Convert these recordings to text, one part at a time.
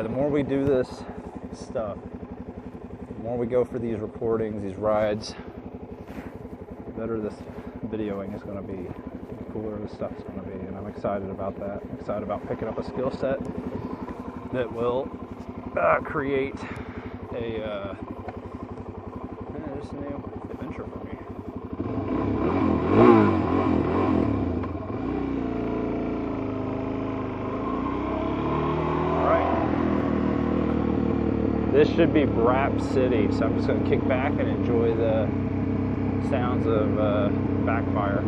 the more we do this stuff, the more we go for these recordings, these rides, the better this videoing is going to be, the cooler this stuff's going to be, and I'm excited about that. I'm excited about picking up a skill set that will create a just a new adventure for me. This should be Brap City, so I'm just going to kick back and enjoy the sounds of backfire.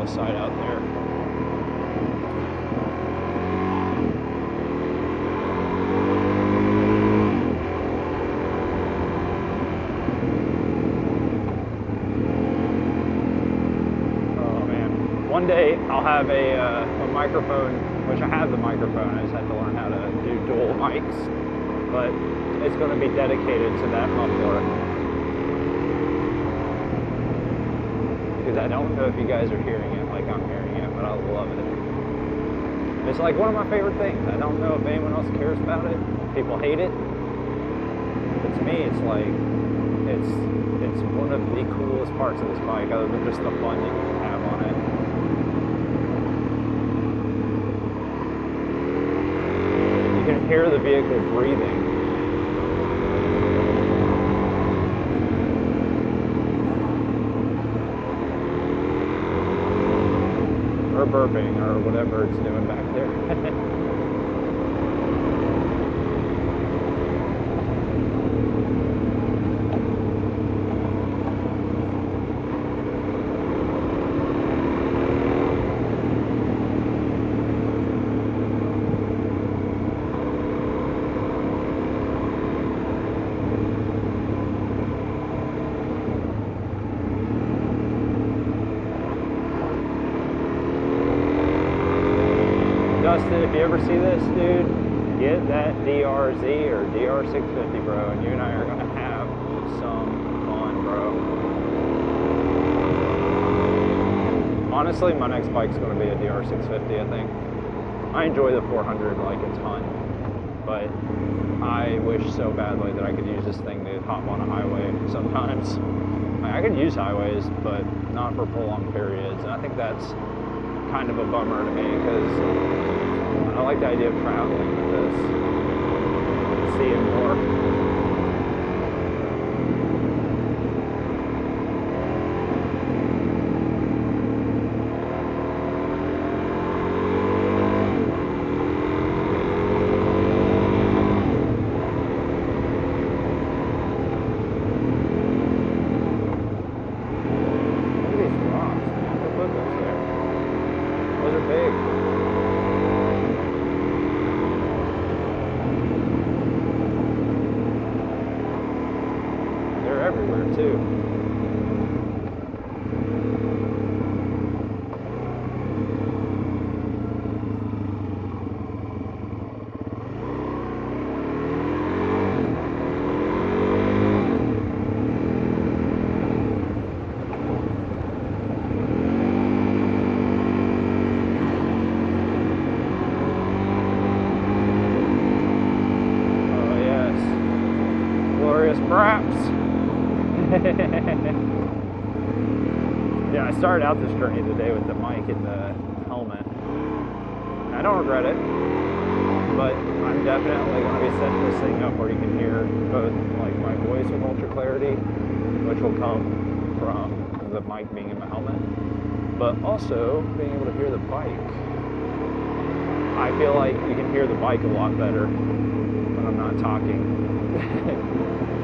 Side out there. Oh man, one day I'll have a microphone, which I have the microphone, I just have to learn how to do dual mics, but it's going to be dedicated to that muffler. Because I don't know if you guys are hearing it like I'm hearing it, but I love it. It's like one of my favorite things. I don't know if anyone else cares about it. People hate it. But to me, it's like, it's one of the coolest parts of this bike, other than just the fun that you can have on it. You can hear the vehicle breathing. Or burping, or whatever it's doing back there. Dustin, if you ever see this, dude, get that DRZ or DR650, bro, and you and I are going to have some fun, bro. Honestly, my next bike's going to be a DR650, I think. I enjoy the 400 like a ton, but I wish so badly that I could use this thing to hop on a highway sometimes. Like, I could use highways, but not for prolonged periods, and I think that's kind of a bummer to me, because I like the idea of traveling with this, seeing more. Look at these rocks, man. Look at those there. Those are big. Everywhere too. Oh yes, glorious Braps. Yeah, I started out this journey today with the mic and the helmet. I don't regret it, but I'm definitely going to be setting this thing up where you can hear both like my voice with ultra clarity, which will come from the mic being in my helmet, but also being able to hear the bike. I feel like you can hear the bike a lot better when I'm not talking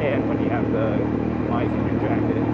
and when you have the mic in your jacket.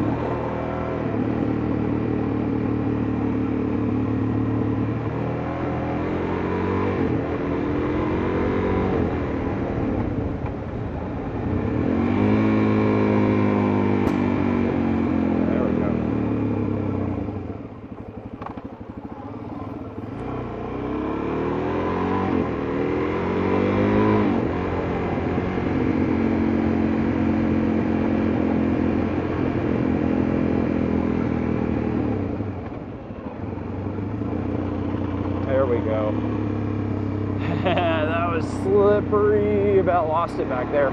there we go. That was slippery. About lost it back there.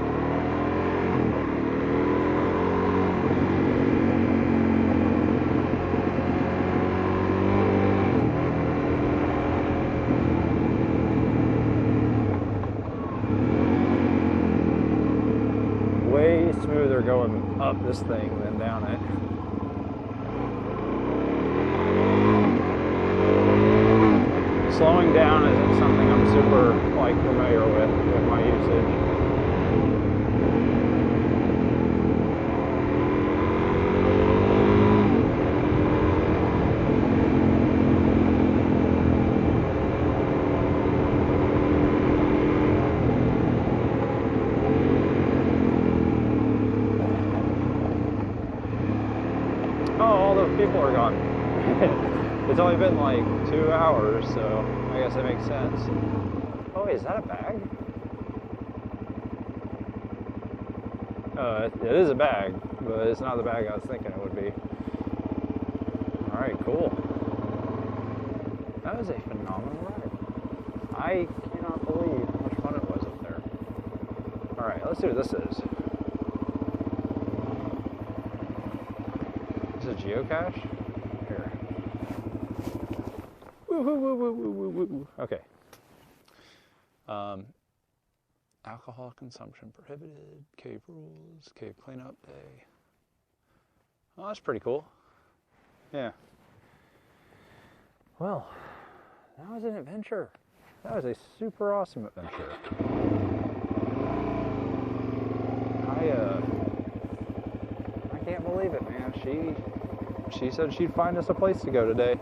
Way smoother going up this thing than down it. Slowing down isn't something I'm super familiar with my usage. Oh, all those people are gone. It's only been like 2 hours, so I guess that makes sense. Oh, wait, is that a bag? It is a bag, but it's not the bag I was thinking it would be. Alright, cool. That was a phenomenal ride. I cannot believe how much fun it was up there. Alright, let's see what this is. Is it a geocache? Here. Woo, woo, woo, woo, woo, woo, woo. Okay. Alcohol consumption prohibited. Cave rules. Cave cleanup day. Oh, that's pretty cool. Yeah. Well, that was an adventure. That was a super awesome adventure. I can't believe it, man. She said she'd find us a place to go today.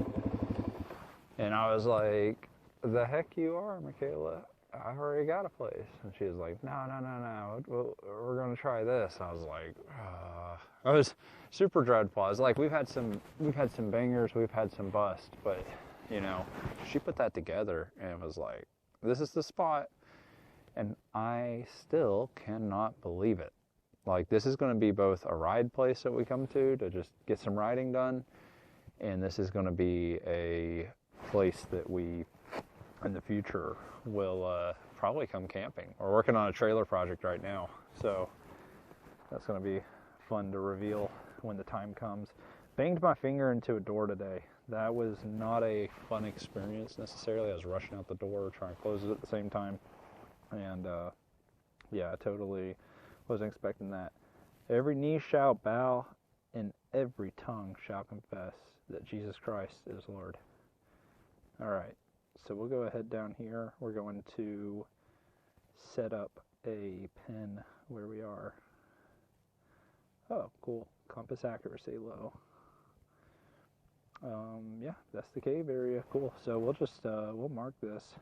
And I was like, the heck you are, Michaela. I've already got a place. And she was like, no. We're going to try this. I was like, I was super dreadful. I was like, we've had some bangers, we've had some busts, but, you know, she put that together and was like, this is the spot. And I still cannot believe it. Like, this is going to be both a ride place that we come to just get some riding done, and this is going to be a place that we, in the future, will probably come camping. We're working on a trailer project right now, so that's going to be fun to reveal when the time comes. Banged my finger into a door today. That was not a fun experience necessarily. I was rushing out the door, trying to close it at the same time, and yeah, I totally wasn't expecting that. Every knee shall bow and every tongue shall confess that Jesus Christ is Lord. All right, so we'll go ahead down here. We're going to set up a pin where we are. Oh, cool. Compass accuracy low. Yeah, that's the cave area. Cool. So we'll just we'll mark this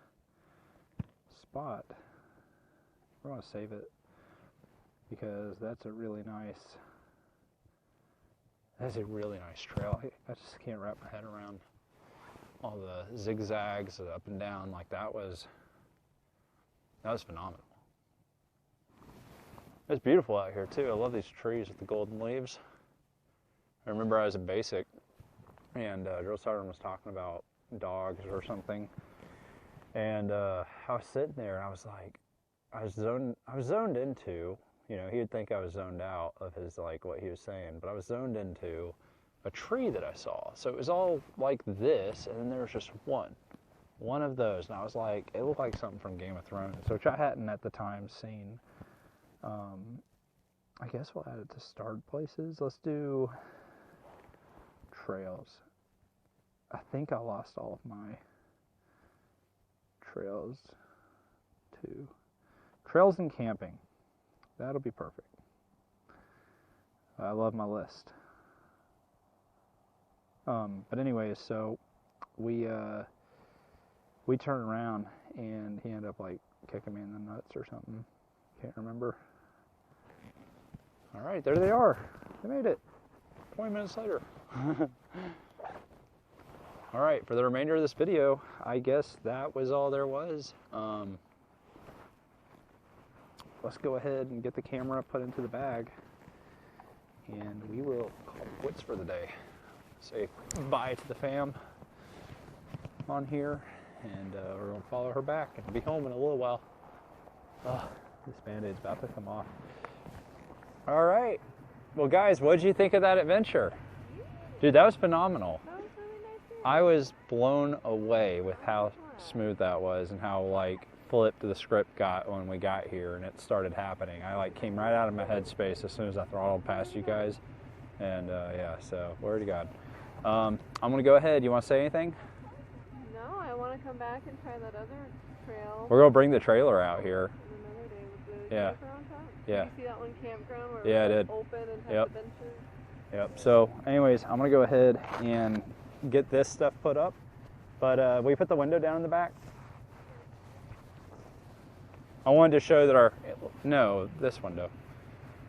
spot. We're going to save it because that's a really nice trail. I just can't wrap my head around all the zigzags up and down. Like, that was phenomenal. It's beautiful out here too. I love these trees with the golden leaves. I remember I was in basic and Drill Sergeant was talking about dogs or something, and I was sitting there and I was like, I was zoned into, you know, he'd think I was zoned out of his, like, what he was saying, but I was zoned into a tree that I saw. So it was all like this, and then there was just one of those, and I was like, it looked like something from Game of Thrones, which I hadn't at the time seen. I guess we'll add it to starred places. Let's do trails. I think I lost all of my trails too. Trails and camping. That'll be perfect. I love my list. But anyways, so we turned around and he ended up like kicking me in the nuts or something. Can't remember. All right, there they are. They made it. 20 minutes later. All right, for the remainder of this video, I guess that was all there was. Let's go ahead and get the camera put into the bag, and we will call it quits for the day. Say bye to the fam on here, and we're gonna follow her back and be home in a little while. Oh, this Band-Aid's about to come off. All right. Well, guys, what did you think of that adventure? Dude, that was phenomenal. That was really nice. I was blown away with how smooth that was and how like flipped the script got when we got here and it started happening. I like came right out of my headspace as soon as I throttled past you guys, and yeah, so word to God. I'm gonna go ahead. You want to say anything? No, I want to come back and try that other trail. We're gonna bring the trailer out here. Another day with the Yeah. camper on top. Yeah. Did you see that one campground where Yeah, I it was did. open and had Yep. the benches? Yep. So, anyways, I'm gonna go ahead and get this stuff put up. But we put the window down in the back. I wanted to show that this window.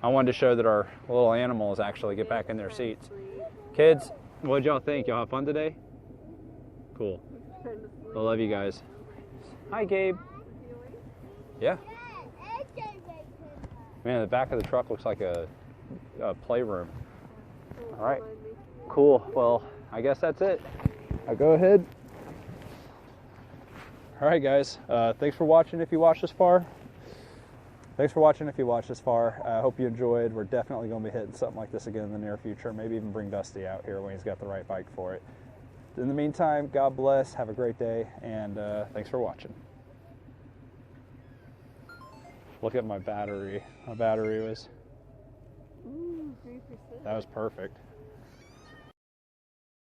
I wanted to show that our little animals actually get back in their seats. Kids, what did y'all think? Y'all have fun today? Cool. I love you guys. Hi, Gabe. Yeah. Man, the back of the truck looks like a playroom. All right. Cool. Well, I guess that's it. I'll go ahead. All right, guys. Thanks for watching if you watched this far. I hope you enjoyed. We're definitely going to be hitting something like this again in the near future. Maybe even bring Dusty out here when he's got the right bike for it. In the meantime, God bless. Have a great day. And thanks for watching. Look at my battery. My battery was... Ooh, 3%. That was perfect.